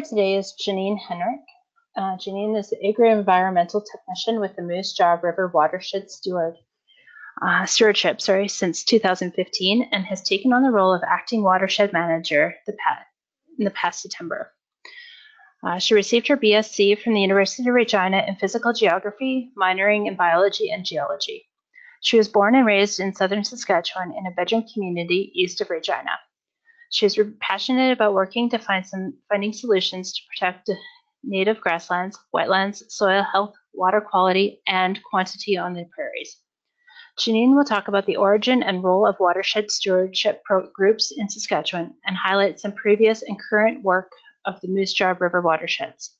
Today is Janine Henrik. Janine is the agri-environmental technician with the Moose Jaw River Watershed stewardship since 2015 and has taken on the role of acting watershed manager in the past September. She received her BSc from the University of Regina in physical geography, minoring in biology and geology. She was born and raised in southern Saskatchewan in a bedroom community east of Regina. She is passionate about working to finding solutions to protect native grasslands, wetlands, soil health, water quality, and quantity on the prairies. Janine will talk about the origin and role of watershed stewardship groups in Saskatchewan and highlight some previous and current work of the Moose Jaw River watersheds.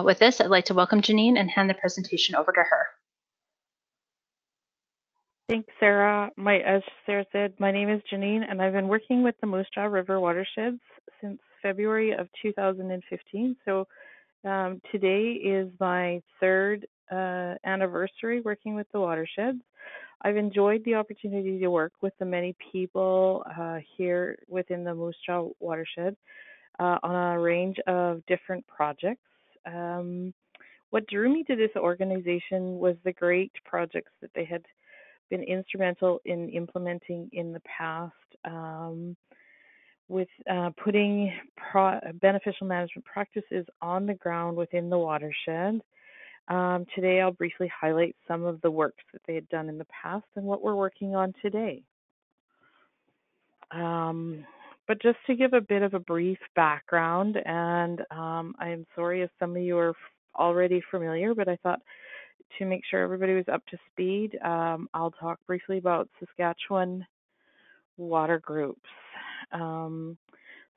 With this, I'd like to welcome Janine and hand the presentation over to her. Thanks, Sarah. As Sarah said, my name is Janine, and I've been working with the Moose Jaw River watersheds since February of 2015. So today is my third anniversary working with the watersheds. I've enjoyed the opportunity to work with the many people here within the Moose Jaw watershed on a range of different projects. What drew me to this organization was the great projects that they had been instrumental in implementing in the past with putting beneficial management practices on the ground within the watershed. Today I'll briefly highlight some of the works that they had done in the past and what we're working on today. But just to give a bit of a brief background, and I am sorry if some of you are already familiar, but I thought to make sure everybody was up to speed, I'll talk briefly about Saskatchewan water groups. So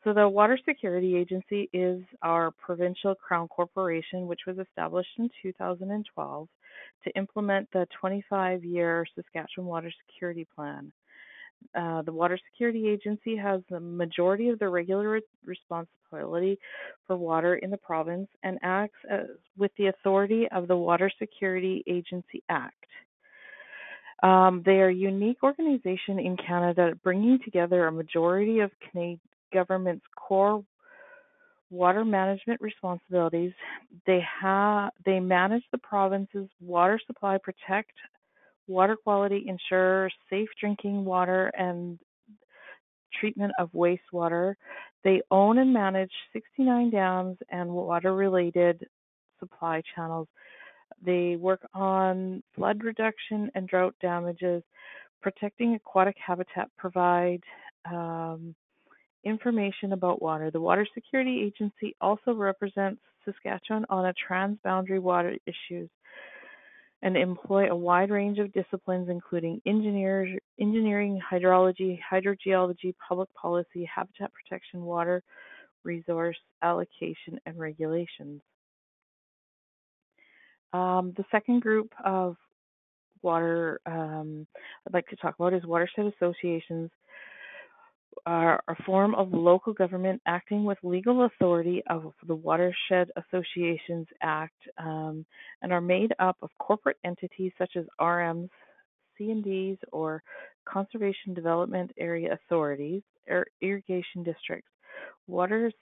the Water Security Agency is our provincial crown corporation, which was established in 2012 to implement the 25-year Saskatchewan Water Security Plan. The Water Security Agency has the majority of the regular responsibility for water in the province and acts with the authority of the Water Security Agency Act. They are a unique organization in Canada, bringing together a majority of Canadian government's core water management responsibilities. They manage the province's water supply, protect water quality, ensure safe drinking water and treatment of wastewater. They own and manage 69 dams and water-related supply channels. They work on flood reduction and drought damages, protecting aquatic habitat, provide information about water. The Water Security Agency also represents Saskatchewan on a transboundary water issues and employ a wide range of disciplines, including engineering, hydrology, hydrogeology, public policy, habitat protection, water resource allocation, and regulations. The second group of water I'd like to talk about is watershed associations. Are a form of local government acting with legal authority of the Watershed Associations Act and are made up of corporate entities such as RMs, C&Ds, or Conservation Development Area Authorities, or irrigation districts. Watershed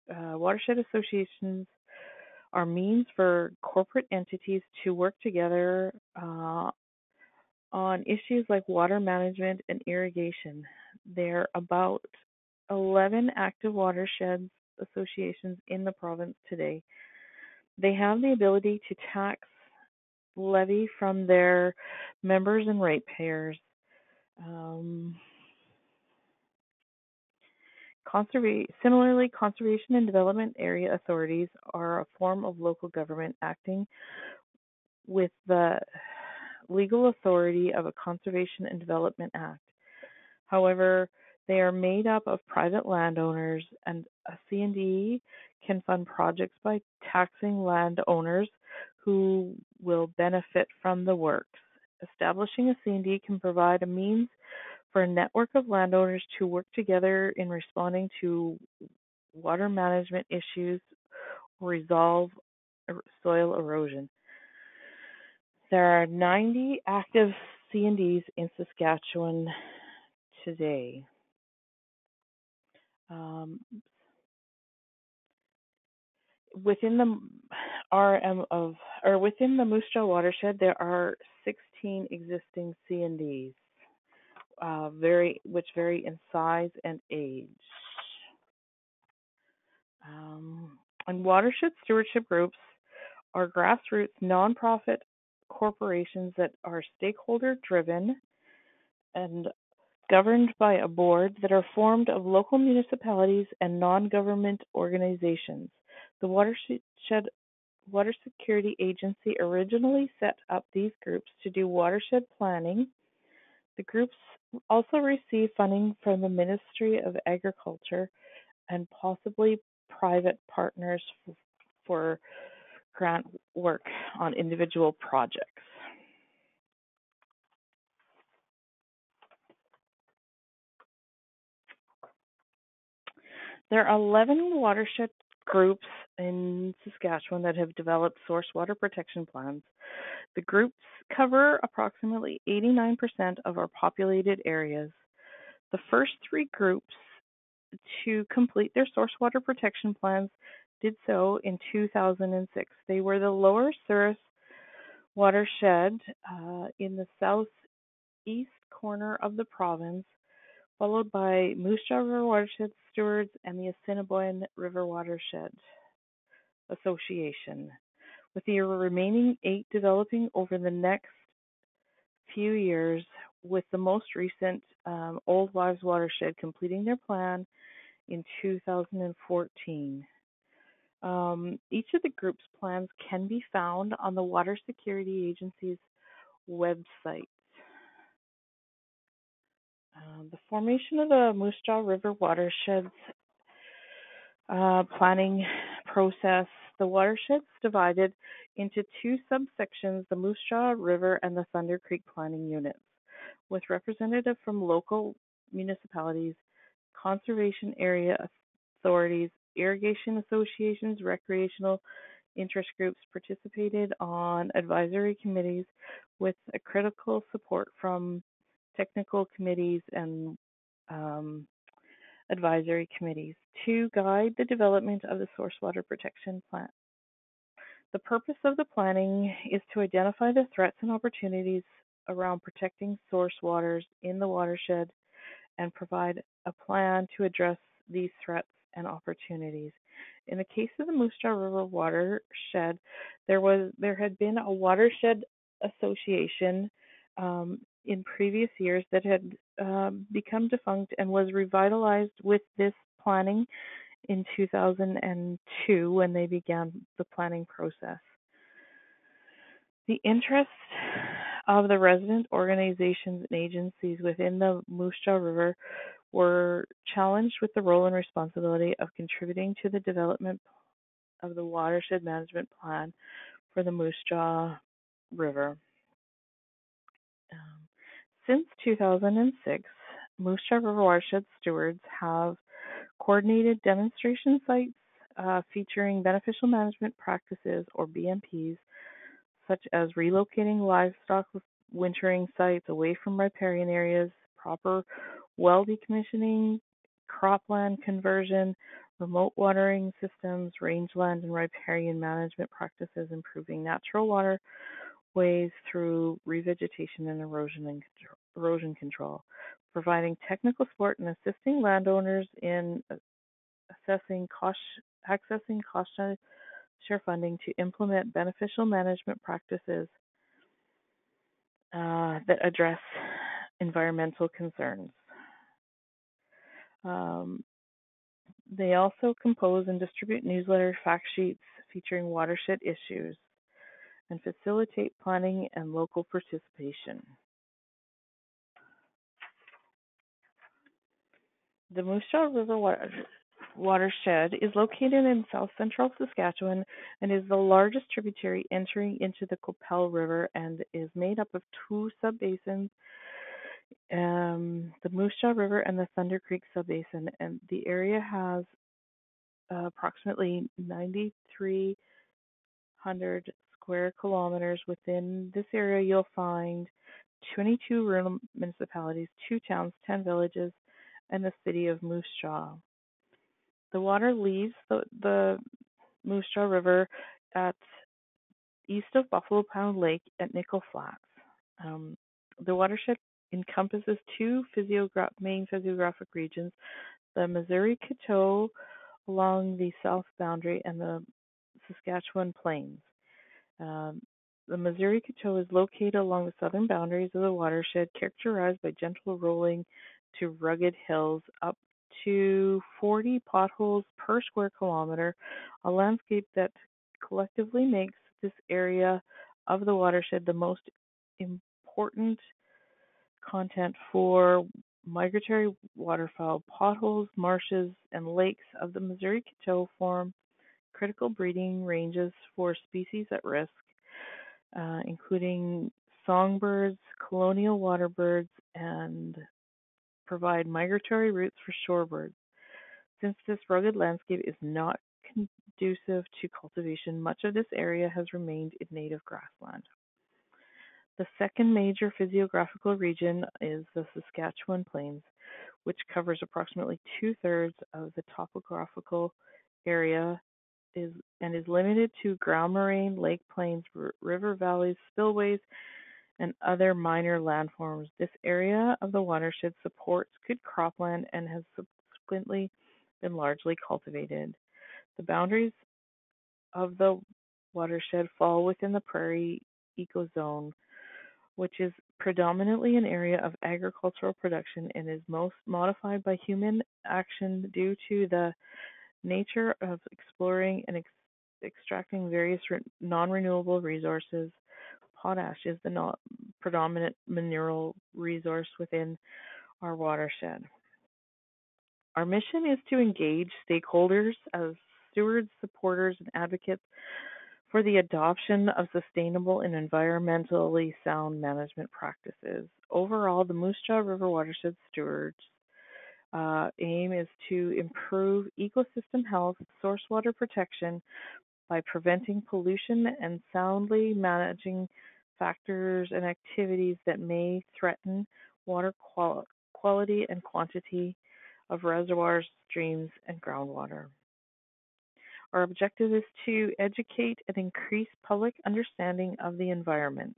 associations are means for corporate entities to work together on issues like water management and irrigation. There are about 11 active watershed associations in the province today. They have the ability to tax levy from their members and ratepayers. Similarly, conservation and development area authorities are a form of local government acting with the legal authority of a Conservation and Development Act. However, they are made up of private landowners, and a C&D can fund projects by taxing landowners who will benefit from the works. Establishing a C&D can provide a means for a network of landowners to work together in responding to water management issues or resolve soil erosion. There are 90 active C&Ds in Saskatchewan today. Within the RM of, or within the Moose Jaw watershed, there are 16 existing C&Ds, which vary in size and age. And watershed stewardship groups are grassroots nonprofit corporations that are stakeholder driven and governed by a board that are formed of local municipalities and non-government organizations. The Water Security Agency originally set up these groups to do watershed planning. The groups also receive funding from the Ministry of Agriculture and possibly private partners for grant work on individual projects. There are 11 watershed groups in Saskatchewan that have developed source water protection plans. The groups cover approximately 89% of our populated areas. The first three groups to complete their source water protection plans did so in 2006. They were the Lower Souris watershed in the southeast corner of the province, followed by Moose Jaw River Watershed, Stewards, and the Assiniboine River Watershed Association, with the remaining 8 developing over the next few years, with the most recent Old Wives Watershed completing their plan in 2014. Each of the group's plans can be found on the Water Security Agency's website. The formation of the Moose Jaw River watersheds planning process. The watersheds divided into 2 subsections, the Moose Jaw River and the Thunder Creek planning units, with representatives from local municipalities, conservation area authorities, irrigation associations, recreational interest groups participated on advisory committees with a critical support from technical committees and advisory committees to guide the development of the source water protection plan. The purpose of the planning is to identify the threats and opportunities around protecting source waters in the watershed and provide a plan to address these threats and opportunities. In the case of the Moose Jaw River watershed, there had been a watershed association in previous years that had become defunct and was revitalized with this planning in 2002 when they began the planning process. The interests of the resident organizations and agencies within the Moose Jaw River were challenged with the role and responsibility of contributing to the development of the watershed management plan for the Moose Jaw River. Since 2006, Moose Jaw River Watershed Stewards have coordinated demonstration sites featuring beneficial management practices, or BMPs, such as relocating livestock wintering sites away from riparian areas, proper well decommissioning, cropland conversion, remote watering systems, rangeland and riparian management practices, improving natural waterways through revegetation and erosion control, providing technical support and assisting landowners in accessing cost share funding to implement beneficial management practices that address environmental concerns. They also compose and distribute newsletter fact sheets featuring watershed issues and facilitate planning and local participation. The Moose Jaw River Watershed is located in south central Saskatchewan and is the largest tributary entering into the Qu'Appelle River and is made up of 2 subbasins, the Moose Jaw River and the Thunder Creek subbasin, and the area has approximately 9,300 square kilometers. Within this area, you'll find 22 rural municipalities, 2 towns, 10 villages, and the city of Moose Jaw. The water leaves the Moose Jaw River at east of Buffalo Pound Lake at Nickel Flats. The watershed encompasses two main physiographic regions, the Missouri-Coteau along the south boundary and the Saskatchewan Plains. The Missouri-Coteau is located along the southern boundaries of the watershed, characterized by gentle rolling to rugged hills up to 40 potholes per square kilometer, a landscape that collectively makes this area of the watershed the most important content for migratory waterfowl. Potholes, marshes, and lakes of the Missouri-Coteau form critical breeding ranges for species at risk, including songbirds, colonial waterbirds, and provide migratory routes for shorebirds. Since this rugged landscape is not conducive to cultivation, much of this area has remained in native grassland. The second major physiographical region is the Saskatchewan Plains, which covers approximately two-thirds of the topographical area and is limited to ground moraine, lake plains, river valleys, spillways, and other minor landforms. This area of the watershed supports good cropland and has subsequently been largely cultivated. The boundaries of the watershed fall within the prairie ecozone, which is predominantly an area of agricultural production and is most modified by human action due to the nature of exploring and extracting various non-renewable resources. Potash is the predominant mineral resource within our watershed. Our mission is to engage stakeholders as stewards, supporters, and advocates for the adoption of sustainable and environmentally sound management practices. Overall, the Moose Jaw River Watershed Stewards aim is to improve ecosystem health, source water protection by preventing pollution and soundly managing factors and activities that may threaten water quality and quantity of reservoirs, streams, and groundwater. Our objective is to educate and increase public understanding of the environment.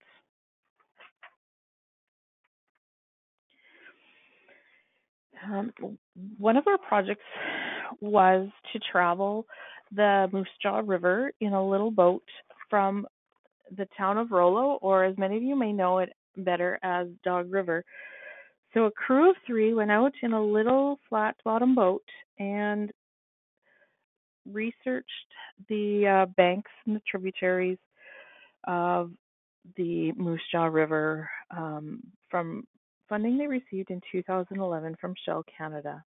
One of our projects was to travel the Moose Jaw River in a little boat from the town of Rollo, or as many of you may know it better as Dog River. So a crew of 3 went out in a little flat bottom boat and researched the banks and the tributaries of the Moose Jaw River from funding they received in 2011 from Shell Canada.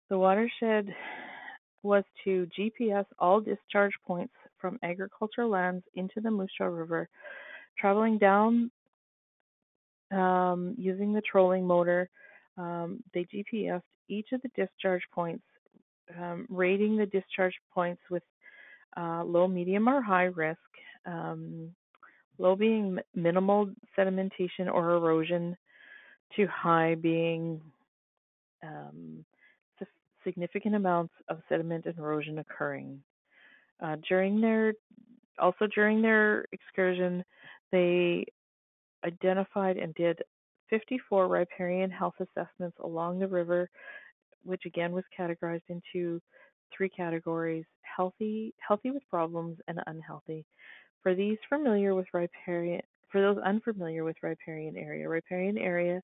The watershed was to GPS all discharge points from agricultural lands into the Moose Jaw River, traveling down using the trolling motor. They GPSed each of the discharge points, rating the discharge points with low, medium, or high risk. Low being minimal sedimentation or erosion, to high being significant amounts of sediment and erosion occurring. During their excursion, they identified and did 54 riparian health assessments along the river, which again was categorized into 3 categories: healthy with problems, and unhealthy. For those unfamiliar with riparian area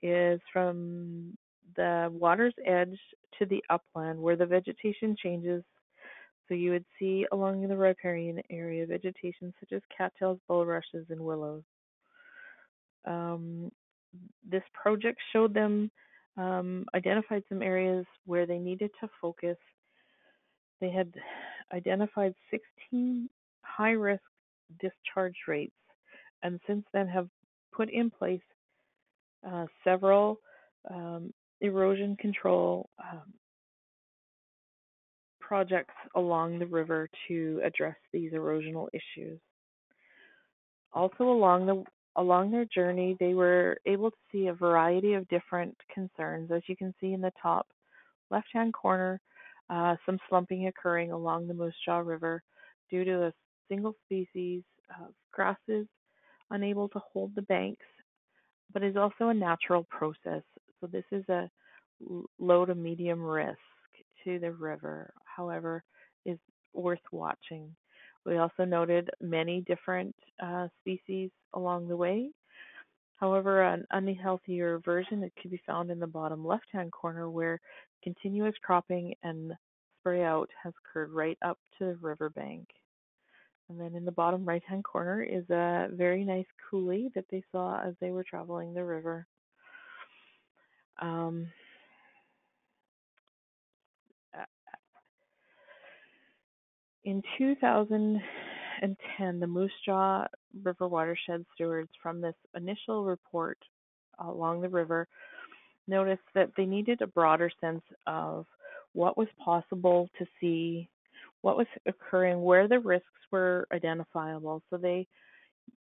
is from the water's edge to the upland where the vegetation changes. So you would see along the riparian area vegetation such as cattails, bulrushes, and willows. This project showed them, identified some areas where they needed to focus. They had identified 16 high-risk discharge rates, and since then have put in place several erosion control projects along the river to address these erosional issues. Also, along their journey, they were able to see a variety of different concerns. As you can see in the top left-hand corner, some slumping occurring along the Moose Jaw River due to a single species of grasses unable to hold the banks, but is also a natural process. So this is a low to medium risk to the river, however, is worth watching. We also noted many different species along the way. However, an unhealthier version that could be found in the bottom left-hand corner where continuous cropping and spray out has occurred right up to the riverbank. And then in the bottom right-hand corner is a very nice coulee that they saw as they were traveling the river. Um, in 2010, the Moose Jaw River Watershed Stewards, from this initial report along the river, noticed that they needed a broader sense of what was possible to see, what was occurring, where the risks were identifiable. So they,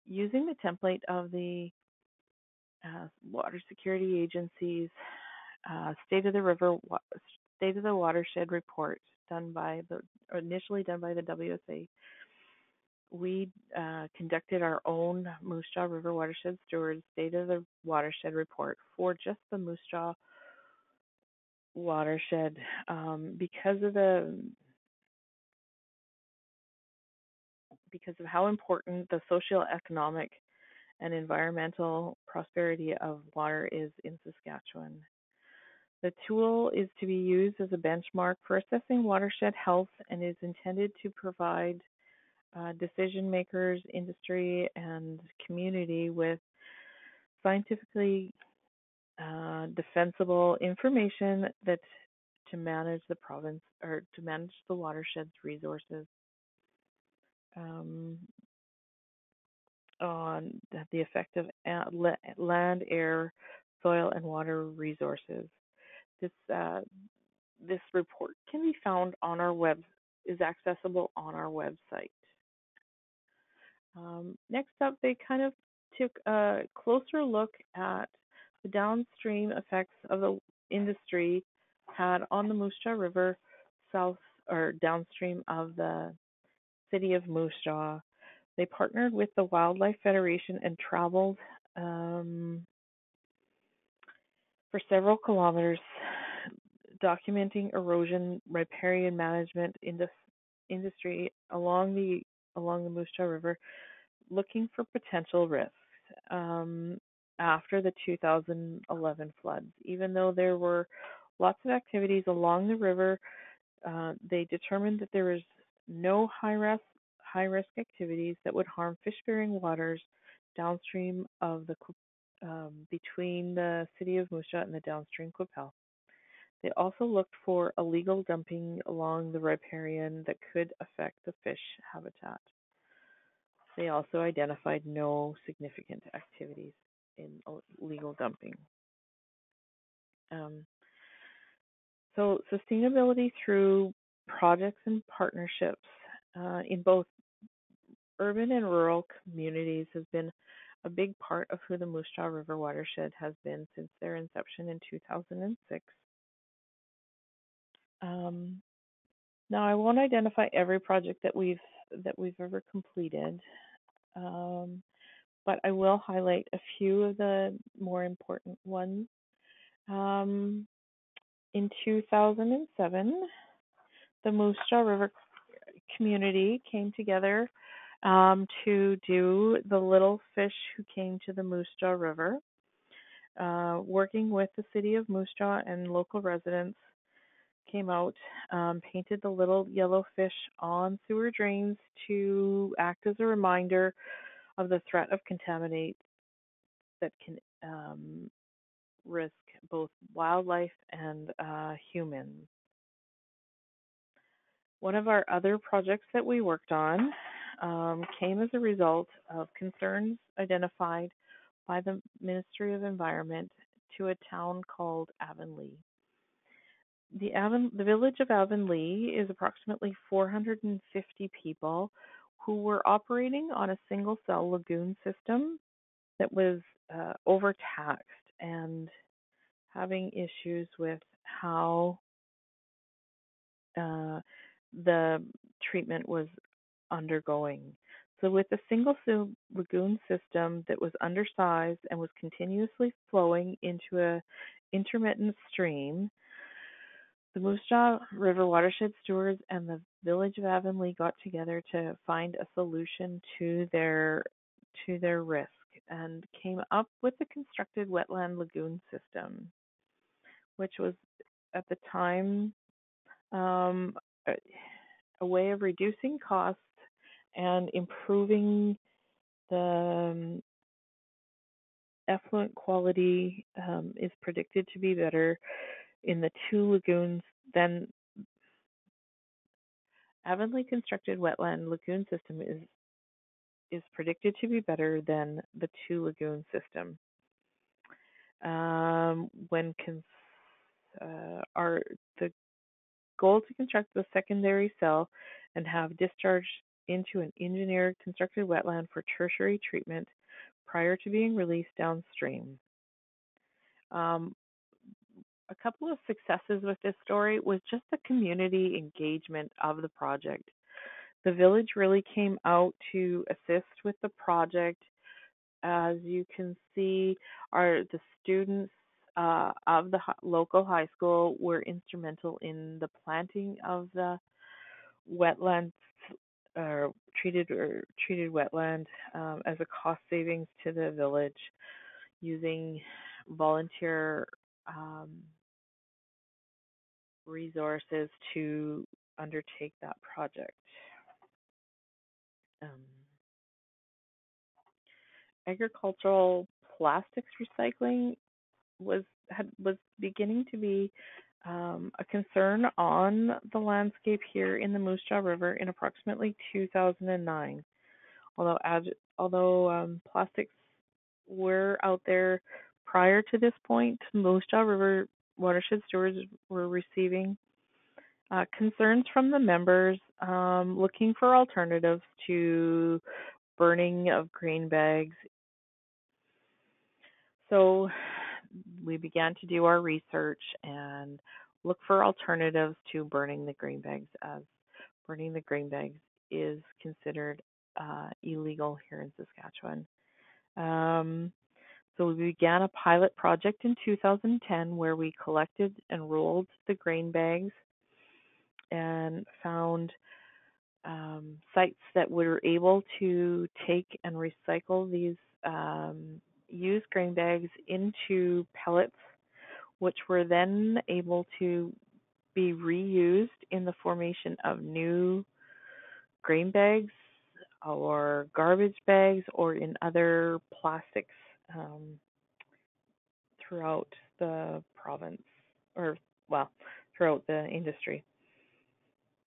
using the template of the Water Security Agency's State of the Watershed report initially done by the WSA, we conducted our own Moose Jaw River Watershed Stewards State of the Watershed report for just the Moose Jaw watershed, because of how important the socioeconomic and environmental prosperity of water is in Saskatchewan. The tool is to be used as a benchmark for assessing watershed health and is intended to provide decision makers, industry, and community with scientifically defensible information that to manage the province or to manage the watershed's resources on the effect of land, air, soil, and water resources. This report can be found on our is accessible on our website. Next up, they kind of took a closer look at the downstream effects of the industry had on the Moose Jaw River south or downstream of the city of Moose Jaw. They partnered with the Wildlife Federation and traveled for several kilometers, documenting erosion, riparian management industry along the Moose Jaw River, looking for potential risks after the 2011 floods. Even though there were lots of activities along the river, they determined that there was no high risk activities that would harm fish-bearing waters downstream of the between the city of Moose Jaw and the downstream Qu'Appelle. They also looked for illegal dumping along the riparian that could affect the fish habitat. They also identified no significant activities in illegal dumping. So sustainability through projects and partnerships in both urban and rural communities has been a big part of who the Moose Jaw River Watershed has been since their inception in 2006. Now, I won't identify every project that we've ever completed, but I will highlight a few of the more important ones. In 2007, the Moose Jaw River community came together to do the Little Fish Who Came to the Moose Jaw River, working with the city of Moose Jaw and local residents. Came out, painted the little yellow fish on sewer drains to act as a reminder of the threat of contaminate that can risk both wildlife and humans. One of our other projects that we worked on came as a result of concerns identified by the Ministry of Environment to a town called Avonlea. The village of Avonlea is approximately 450 people who were operating on a single cell lagoon system that was overtaxed and having issues with how the treatment was undergoing. So with a single lagoon system that was undersized and was continuously flowing into a intermittent stream, the Moose Jaw River Watershed Stewards and the village of Avonlea got together to find a solution to their risk and came up with the constructed wetland lagoon system, which was at the time a way of reducing costs and improving the effluent quality is predicted to be better in the two lagoons than Avonlea constructed wetland lagoon system is predicted to be better than the two lagoon system. The goal to construct the secondary cell and have discharge into an engineered constructed wetland for tertiary treatment prior to being released downstream. A couple of successes with this story was just the community engagement of the project. The village really came out to assist with the project. As you can see, the students of the local high school were instrumental in the planting of the wetland, treated wetland, as a cost savings to the village, using volunteer resources to undertake that project. Agricultural plastics recycling was beginning to be a concern on the landscape here in the Moose Jaw River in approximately 2009. Although plastics were out there prior to this point, Moose Jaw River Watershed Stewards were receiving concerns from the members looking for alternatives to burning of grain bags. So we began to do our research and look for alternatives to burning the grain bags, as burning the grain bags is considered illegal here in Saskatchewan. So we began a pilot project in 2010 where we collected and rolled the grain bags and found sites that were able to take and recycle these used grain bags into pellets, which were then able to be reused in the formation of new grain bags or garbage bags or in other plastics throughout the province, or throughout the industry.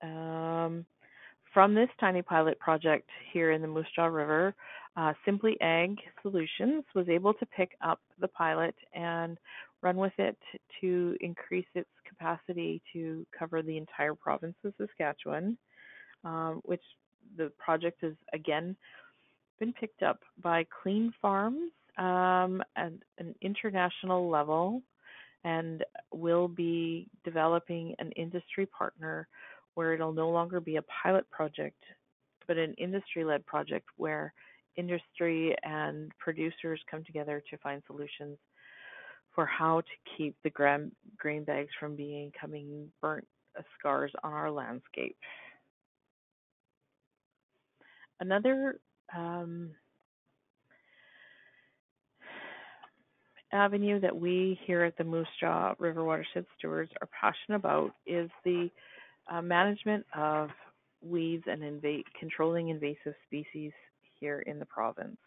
From this tiny pilot project here in the Moose Jaw River, Simply Ag Solutions was able to pick up the pilot and run with it to increase its capacity to cover the entire province of Saskatchewan, which the project has again been picked up by Clean Farms at an international level, and will be developing an industry partner where it'll no longer be a pilot project, but an industry-led project where industry and producers come together to find solutions for how to keep the grain bags from becoming burnt scars on our landscape. Another avenue that we here at the Moose Jaw River Watershed Stewards are passionate about is the management of weeds and controlling invasive species here in the province.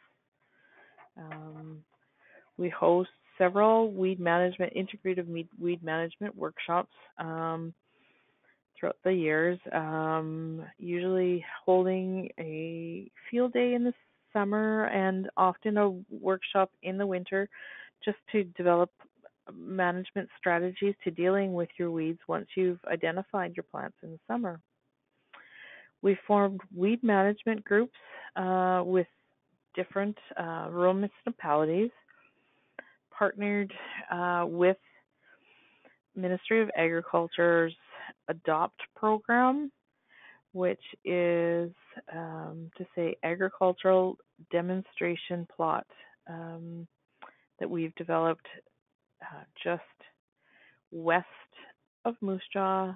We host several integrative weed management workshops throughout the years, usually holding a field day in the summer and often a workshop in the winter, just to develop management strategies to dealing with your weeds once you've identified your plants in the summer. We formed weed management groups with different rural municipalities, partnered with Ministry of Agriculture's ADOPT program, which is to say agricultural demonstration plot that we've developed just west of Moose Jaw,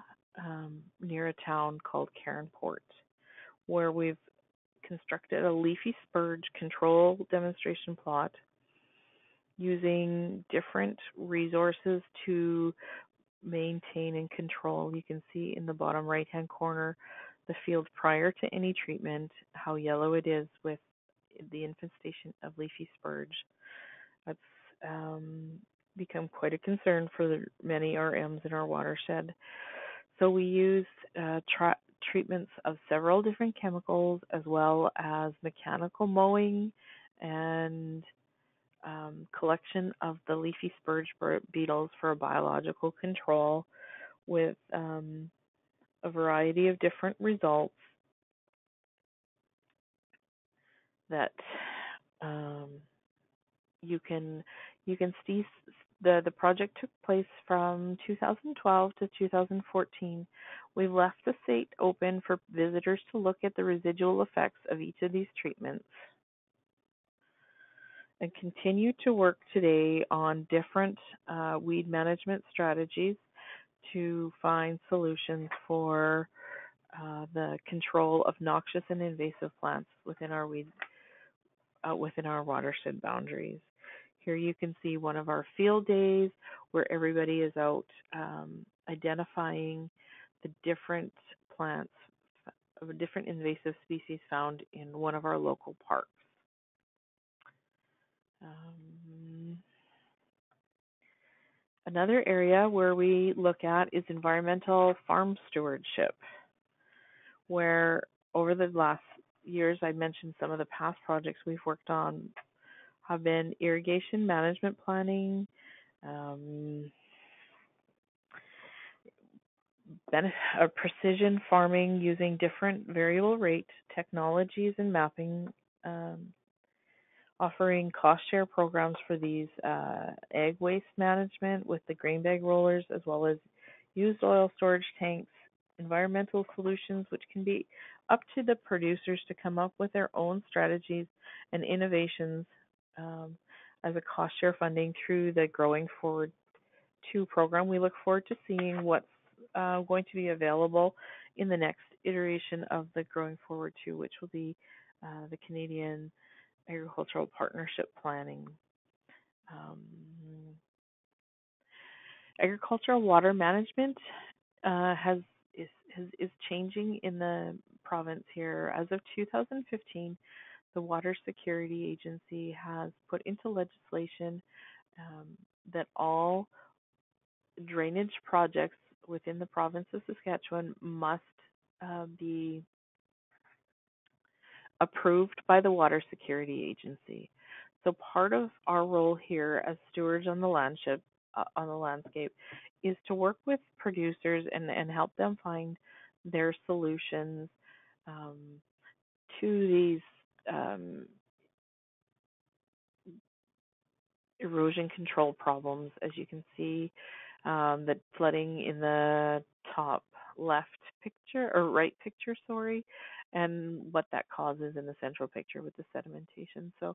near a town called Cairnport, where we've constructed a leafy spurge control demonstration plot using different resources to maintain and control. You can see in the bottom right hand corner the field prior to any treatment, how yellow it is with the infestation of leafy spurge. That's become quite a concern for many RMs in our watershed. So we use treatments of several different chemicals, as well as mechanical mowing and collection of the leafy spurge beetles for a biological control, with a variety of different results that you can see. The project took place from 2012 to 2014. We've left the site open for visitors to look at the residual effects of each of these treatments, and continue to work today on different weed management strategies to find solutions for the control of noxious and invasive plants within our watershed boundaries. Here you can see one of our field days where everybody is out identifying the different plants of different invasive species found in one of our local parks. Another area where we look at is environmental farm stewardship, where over the last years, I mentioned some of the past projects we've worked on have been irrigation management planning, precision farming using different variable rate technologies and mapping, offering cost share programs for these ag waste management with the grain bag rollers, as well as used oil storage tanks, environmental solutions, which can be up to the producers to come up with their own strategies and innovations as a cost share funding through the Growing Forward 2 program. We look forward to seeing what's going to be available in the next iteration of the Growing Forward 2, which will be the Canadian Agricultural Partnership Planning. Agricultural water management is changing in the province here. As of 2015, the Water Security Agency has put into legislation that all drainage projects within the province of Saskatchewan must be approved by the Water Security Agency. So part of our role here as stewards on the landscape is to work with producers and help them find their solutions to these erosion control problems. As you can see, the flooding in the top left picture, or right picture, sorry, and what that causes in the central picture with the sedimentation. So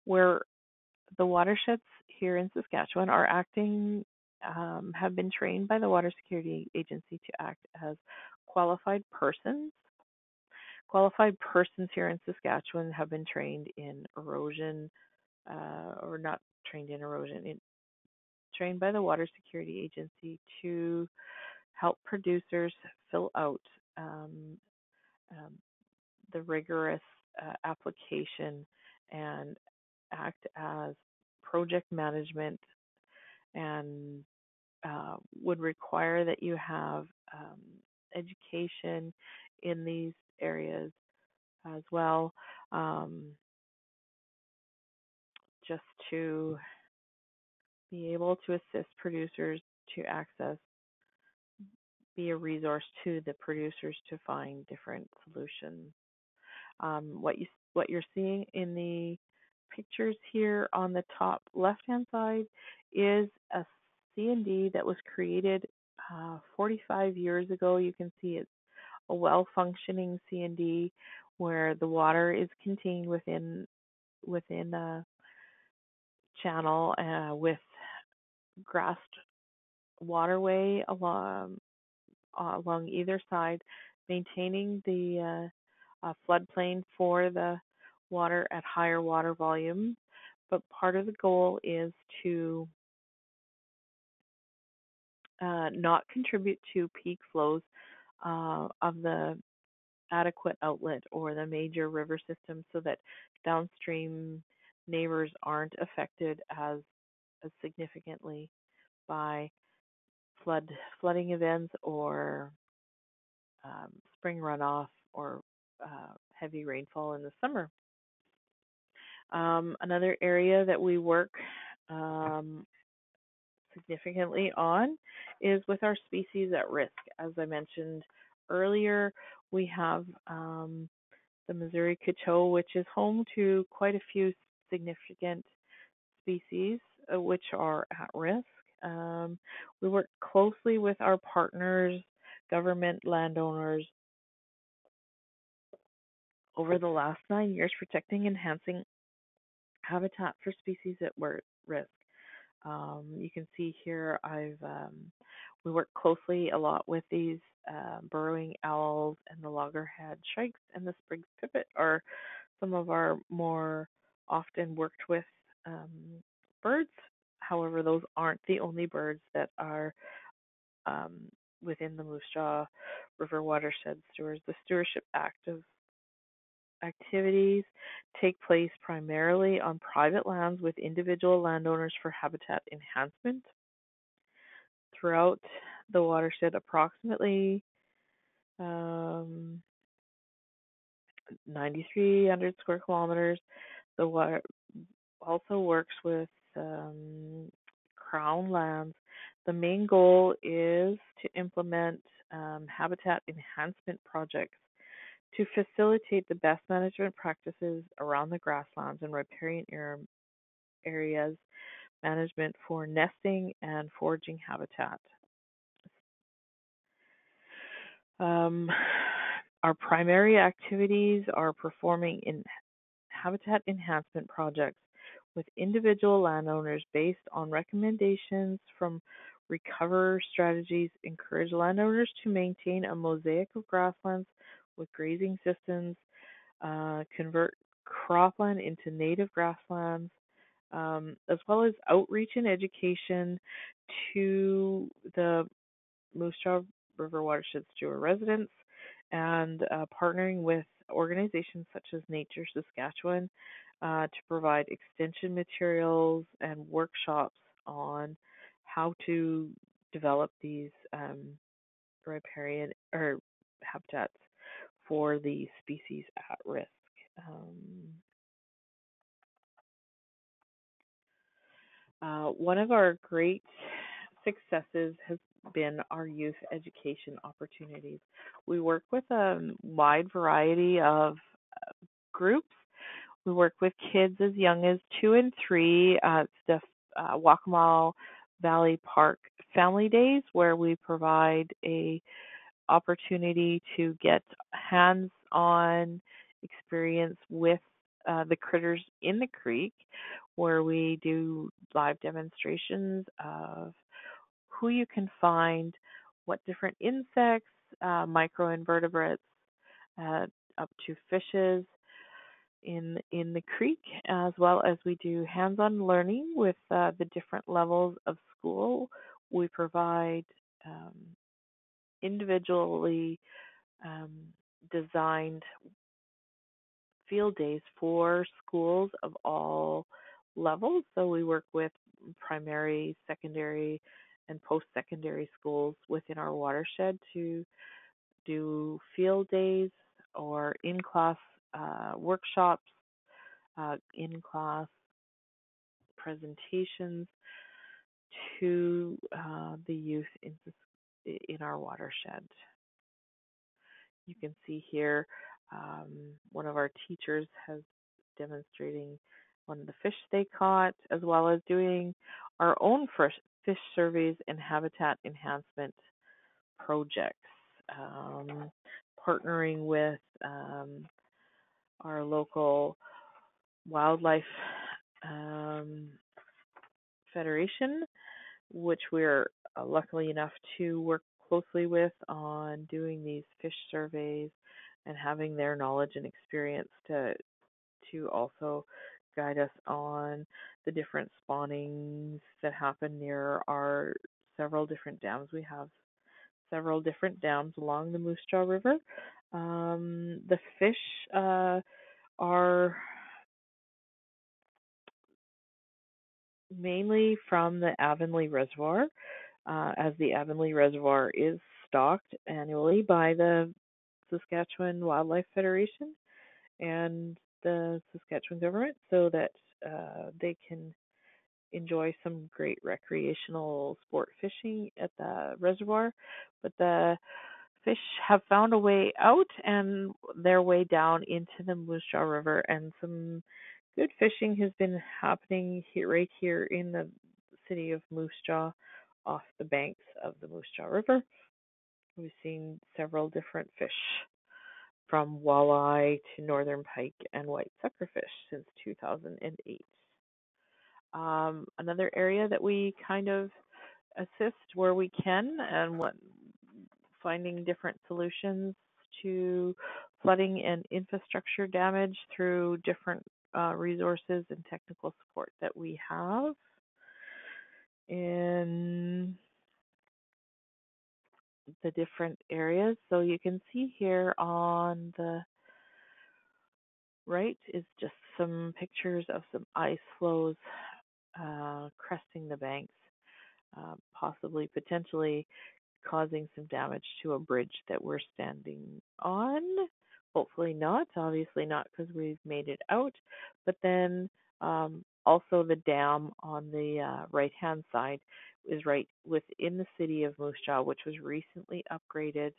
where the watersheds here in Saskatchewan are acting, have been trained by the Water Security Agency to act as qualified persons. Qualified persons here in Saskatchewan have been trained in erosion, or not trained in erosion, trained by the Water Security Agency to help producers fill out the rigorous application and act as project management, and would require that you have education in these areas as well, just to be able to assist producers to access, be a resource to the producers to find different solutions. What you're seeing in the pictures here on the top left-hand side is a C&D that was created 45 years ago. You can see it's a well-functioning C&D where the water is contained within a channel with grassed waterway along either side, maintaining the floodplain for the water at higher water volumes. But part of the goal is to not contribute to peak flows of the adequate outlet or the major river system, so that downstream neighbors aren't affected as significantly by flooding events or spring runoff or heavy rainfall in the summer. Another area that we work significantly on is with our species at risk. As I mentioned earlier, we have the Missouri Coteau, which is home to quite a few significant species which are at risk. We work closely with our partners, government, landowners, over the last 9 years, protecting and enhancing habitat for species at risk. You can see here we work closely a lot with these burrowing owls and the loggerhead shrikes, and the Sprig's pipit are some of our more often worked with birds. However, those aren't the only birds that are within the Moose Jaw River Watershed Stewards. The Stewardship Active activities take place primarily on private lands with individual landowners for habitat enhancement. Throughout the watershed, approximately 9,300 square kilometers. The water also works with Crown lands. The main goal is to implement habitat enhancement projects to facilitate the best management practices around the grasslands and riparian areas management for nesting and foraging habitat. Our primary activities are performing in habitat enhancement projects with individual landowners based on recommendations from recover strategies, encourage landowners to maintain a mosaic of grasslands with grazing systems, convert cropland into native grasslands, as well as outreach and education to the Moose Jaw River Watershed Steward residents, and partnering with organizations such as Nature Saskatchewan to provide extension materials and workshops on how to develop these riparian or habitats for the species at risk. One of our great successes has been our youth education opportunities. We work with a wide variety of groups. We work with kids as young as 2 and 3 at the Waccamaw Valley Park Family Days, where we provide a opportunity to get hands-on experience with the critters in the creek, where we do live demonstrations of who you can find, what different insects, microinvertebrates, up to fishes in the creek, as well as we do hands-on learning with the different levels of school. We provide individually designed field days for schools of all levels. So we work with primary, secondary, and post-secondary schools within our watershed to do field days or in-class workshops, in-class presentations to the youth in our watershed. You can see here one of our teachers has demonstrating one of the fish they caught, as well as doing our own fish surveys and habitat enhancement projects, partnering with our local wildlife federation, which we're luckily enough to work closely with on doing these fish surveys and having their knowledge and experience to also guide us on the different spawnings that happen near our several different dams. We have several different dams along the Moose Jaw River. The fish are mainly from the Avonlea Reservoir, as the Avonlea Reservoir is stocked annually by the Saskatchewan Wildlife Federation and the Saskatchewan government, so that they can enjoy some great recreational sport fishing at the reservoir. But the fish have found a way out and their way down into the Moose Jaw River, and some good fishing has been happening right here in the city of Moose Jaw off the banks of the Moose Jaw River. We've seen several different fish, from walleye to northern pike and white suckerfish, since 2008. Another area that we kind of assist where we can, and finding different solutions to flooding and infrastructure damage through different resources and technical support that we have in the different areas. So you can see here on the right is just some pictures of some ice flows cresting the banks, possibly potentially causing some damage to a bridge that we're standing on. Hopefully not, obviously not, because we've made it out. But then also the dam on the right-hand side is right within the city of Moose Jaw, which was recently upgraded.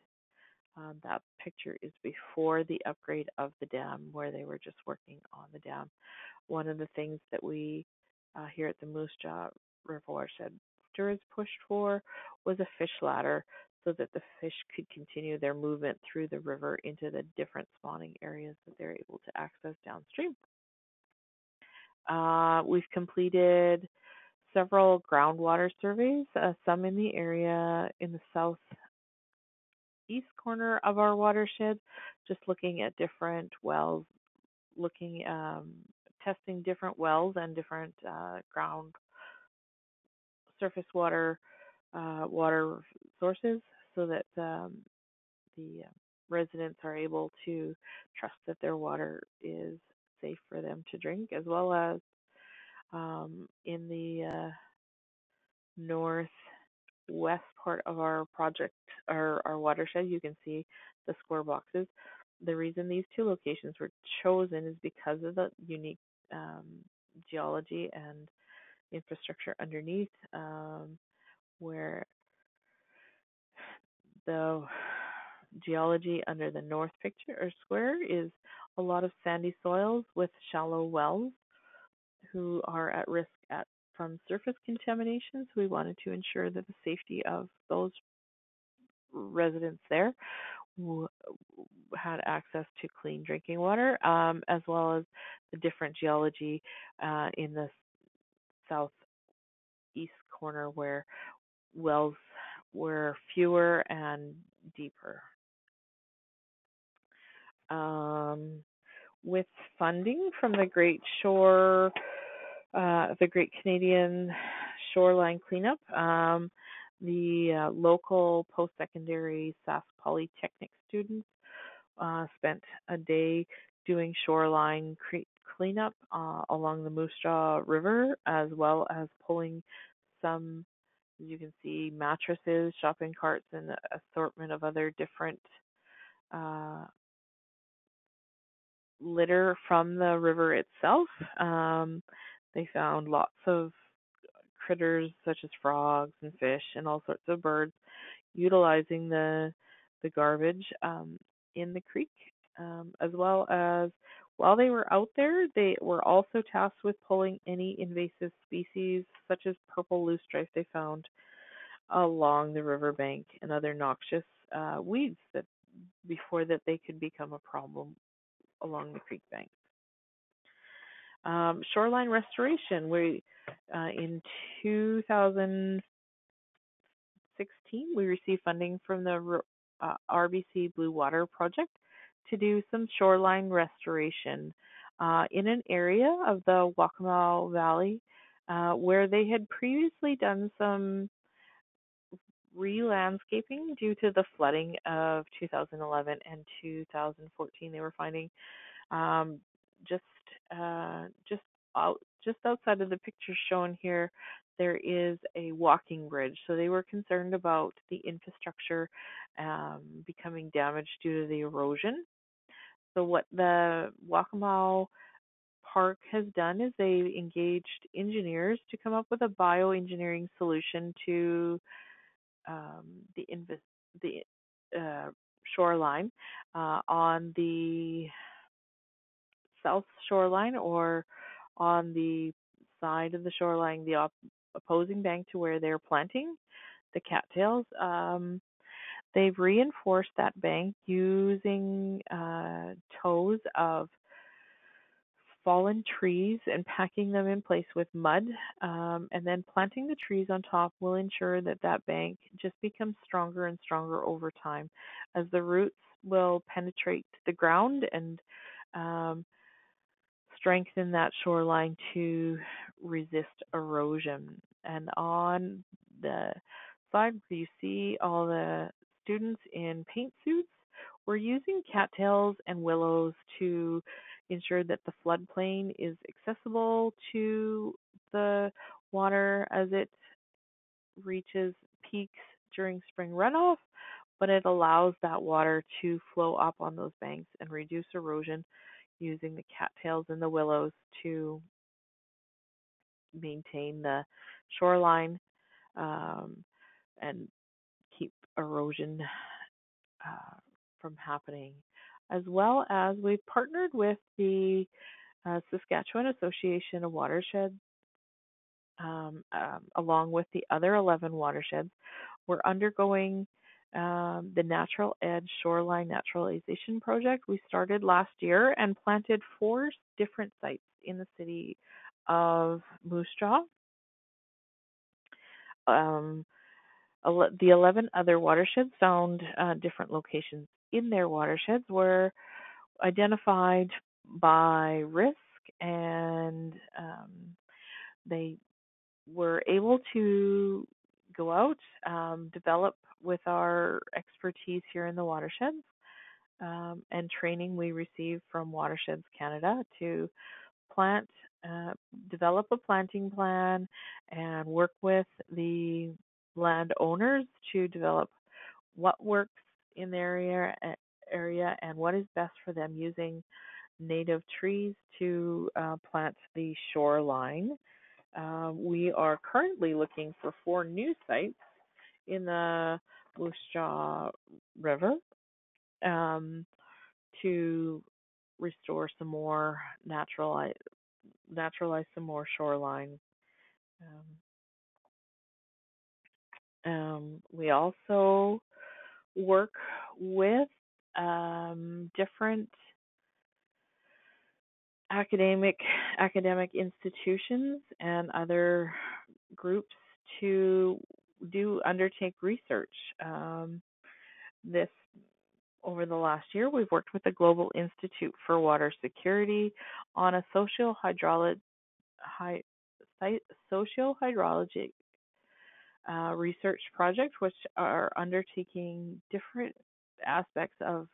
That picture is before the upgrade of the dam, where they were just working on the dam. One of the things that we here at the Moose Jaw River Watershed Stewards pushed for was a fish ladder, so that the fish could continue their movement through the river into the different spawning areas that they're able to access downstream. We've completed several groundwater surveys, some in the area in the southeast corner of our watershed, just looking at different wells, testing different wells and different ground surface water sources, so that the residents are able to trust that their water is safe for them to drink, as well as in the northwest part of our project, our watershed, you can see the square boxes. The reason these two locations were chosen is because of the unique geology and infrastructure underneath, where the geology under the north picture or square is a lot of sandy soils with shallow wells who are at risk from surface contaminations. We wanted to ensure that the safety of those residents there had access to clean drinking water, as well as the different geology in the southeast corner, where wells were fewer and deeper. With funding from the Great Canadian Shoreline Cleanup, the local post-secondary Sask Polytechnic students spent a day doing shoreline cleanup along the Moose Jaw River, as well as pulling some, as you can see, mattresses, shopping carts, and an assortment of other different litter from the river itself. They found lots of critters such as frogs and fish and all sorts of birds utilizing the garbage in the creek, as well as while they were out there, they were also tasked with pulling any invasive species such as purple loosestrife they found along the riverbank and other noxious weeds that before that they could become a problem along the creek banks. Shoreline restoration. We in 2016 we received funding from the RBC Blue Water Project to do some shoreline restoration in an area of the Waccamaw Valley where they had previously done some re-landscaping due to the flooding of 2011 and 2014. They were finding um, just just outside of the picture shown here, there is a walking bridge. So they were concerned about the infrastructure becoming damaged due to the erosion. So what the Waccamaw Park has done is they engaged engineers to come up with a bioengineering solution to the shoreline on the south shoreline, or on the side of the shoreline, the opposing bank to where they're planting the cattails. They've reinforced that bank using toes of fallen trees and packing them in place with mud, and then planting the trees on top will ensure that that bank just becomes stronger and stronger over time as the roots will penetrate the ground and strengthen that shoreline to resist erosion. And on the side where you see all the students in paint suits, we're using cattails and willows to ensure that the floodplain is accessible to the water as it reaches peaks during spring runoff, but it allows that water to flow up on those banks and reduce erosion using the cattails and the willows to maintain the shoreline and keep erosion from happening. As well as we've partnered with the Saskatchewan Association of Watersheds, along with the other 11 watersheds. We're undergoing the Natural Edge Shoreline Naturalization Project. We started last year and planted 4 different sites in the city of Moose Jaw. The 11 other watersheds found different locations in their watersheds were identified by risk, and they were able to go out, develop with our expertise here in the watersheds and training we received from Watersheds Canada to plant, develop a planting plan and work with the landowners to develop what works in their area and what is best for them using native trees to plant the shoreline. We are currently looking for 4 new sites in the Moose Jaw River to restore some more, naturalize some more shoreline. We also work with different academic institutions and other groups to undertake research. This over the last year, we've worked with the Global Institute for Water Security on a social hydrology research project, which are undertaking different aspects of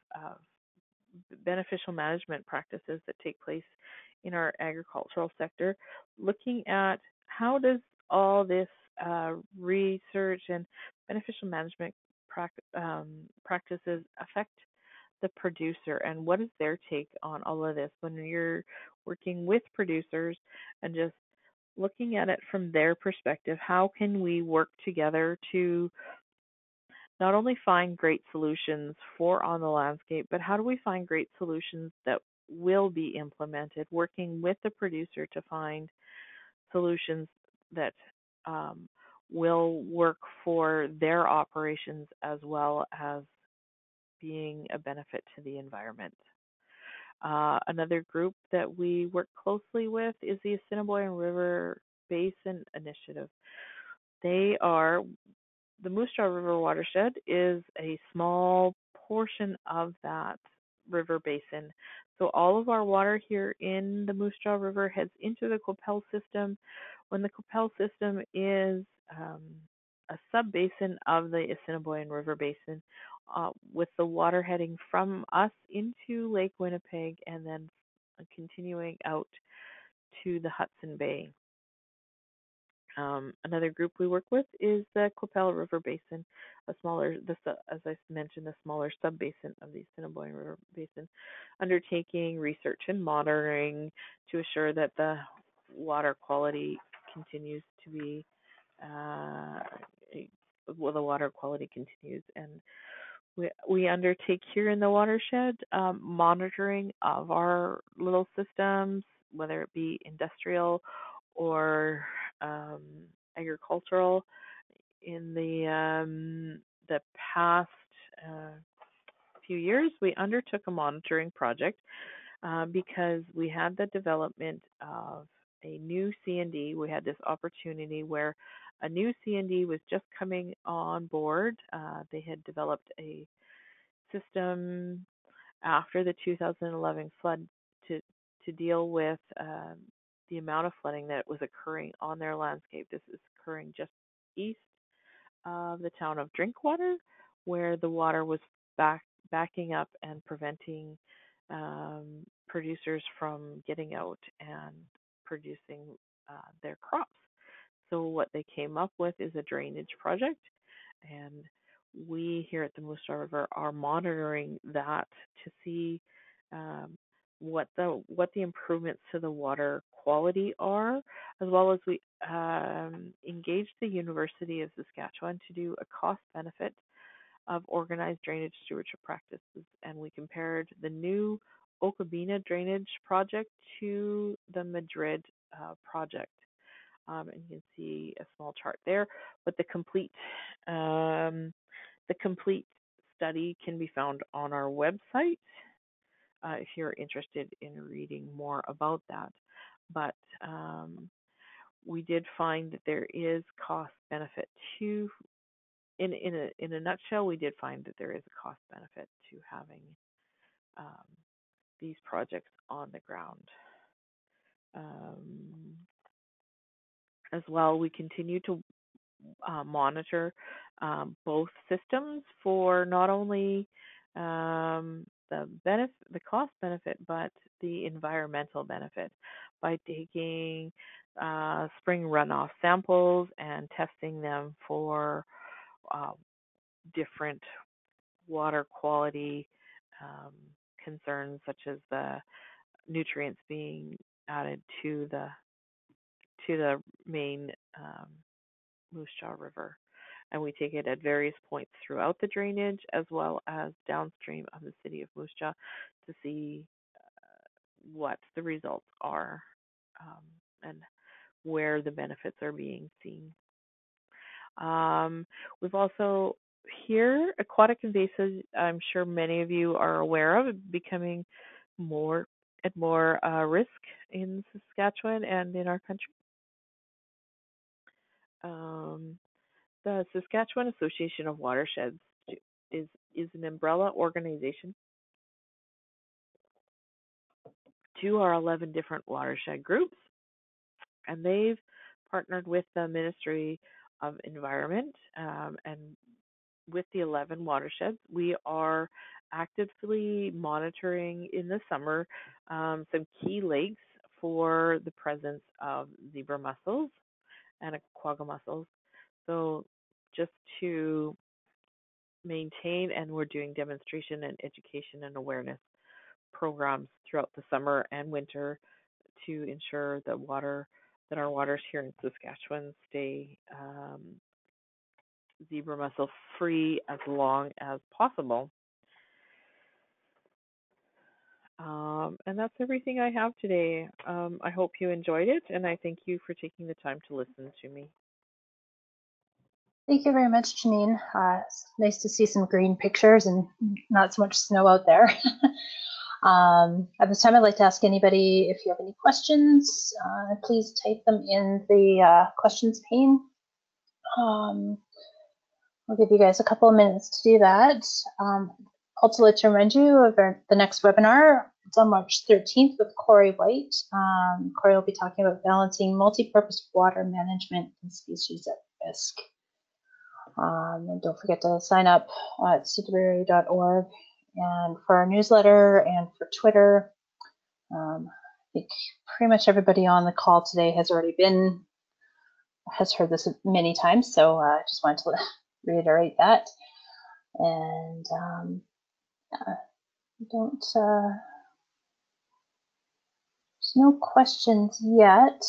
beneficial management practices that take place in our agricultural sector, looking at how does all this research and beneficial management practices affect the producer, and what is their take on all of this when you're working with producers and just looking at it from their perspective. How can we work together to not only find great solutions for on the landscape, but how do we find great solutions that will be implemented, working with the producer to find solutions that will work for their operations as well as being a benefit to the environment. Another group that we work closely with is the Assiniboine River Basin Initiative. The Moose Jaw River Watershed is a small portion of that river basin. So all of our water here in the Moose Jaw River heads into the Qu'Appelle system. When the Qu'Appelle system is a sub-basin of the Assiniboine River Basin, with the water heading from us into Lake Winnipeg and then continuing out to the Hudson Bay. Another group we work with is the Qu'Appelle River Basin, as I mentioned, the smaller sub-basin of the Assiniboine River Basin, undertaking research and monitoring to assure that the water quality continues to be, and we undertake here in the watershed monitoring of our little systems, whether it be industrial or agricultural. In the past few years, we undertook a monitoring project because we had the development of a new C&D. We had this opportunity where a new C&D was just coming on board. They had developed a system after the 2011 flood to deal with the amount of flooding that was occurring on their landscape. This is occurring just east of the town of Drinkwater, where the water was backing up and preventing producers from getting out and producing their crops. So what they came up with is a drainage project, and we here at the Moose Jaw River are monitoring that to see what the improvements to the water quality are, as well as we engaged the University of Saskatchewan to do a cost benefit of organized drainage stewardship practices, and we compared the new Okabina drainage project to the Madrid project. And you can see a small chart there, but the complete study can be found on our website if you're interested in reading more about that. But we did find that there is cost benefit to, in a nutshell, we did find that there is a cost benefit to having these projects on the ground. As well, we continue to monitor both systems for not only the cost benefit, but the environmental benefit by taking spring runoff samples and testing them for different water quality concerns, such as the nutrients being added to the main Moose Jaw River. And we take it at various points throughout the drainage, as well as downstream of the city of Moose Jaw, to see what the results are and where the benefits are being seen. We've also here, aquatic invasives, I'm sure many of you are aware of, becoming more and more risk in Saskatchewan and in our country. The Saskatchewan Association of Watersheds is an umbrella organization to our 11 different watershed groups, and they've partnered with the Ministry of Environment, and with the 11 watersheds, we are actively monitoring in the summer some key lakes for the presence of zebra mussels and quagga mussels. So just to maintain, and we're doing demonstration and education and awareness programs throughout the summer and winter to ensure that our waters here in Saskatchewan stay zebra mussel free as long as possible. And that's everything I have today. I hope you enjoyed it, and I thank you for taking the time to listen to me. Thank you very much, Janine. It's nice to see some green pictures and not so much snow out there. At this time, I'd like to ask anybody if you have any questions, please type them in the questions pane. I'll give you guys a couple of minutes to do that. Also, like to remind you of the next webinar. It's on March 13th with Corey White. Corey will be talking about balancing multi-purpose water management and species at risk. And don't forget to sign up at tba.org and for our newsletter and for Twitter. I think pretty much everybody on the call today has heard this many times, so I just wanted to reiterate that. And there's no questions yet.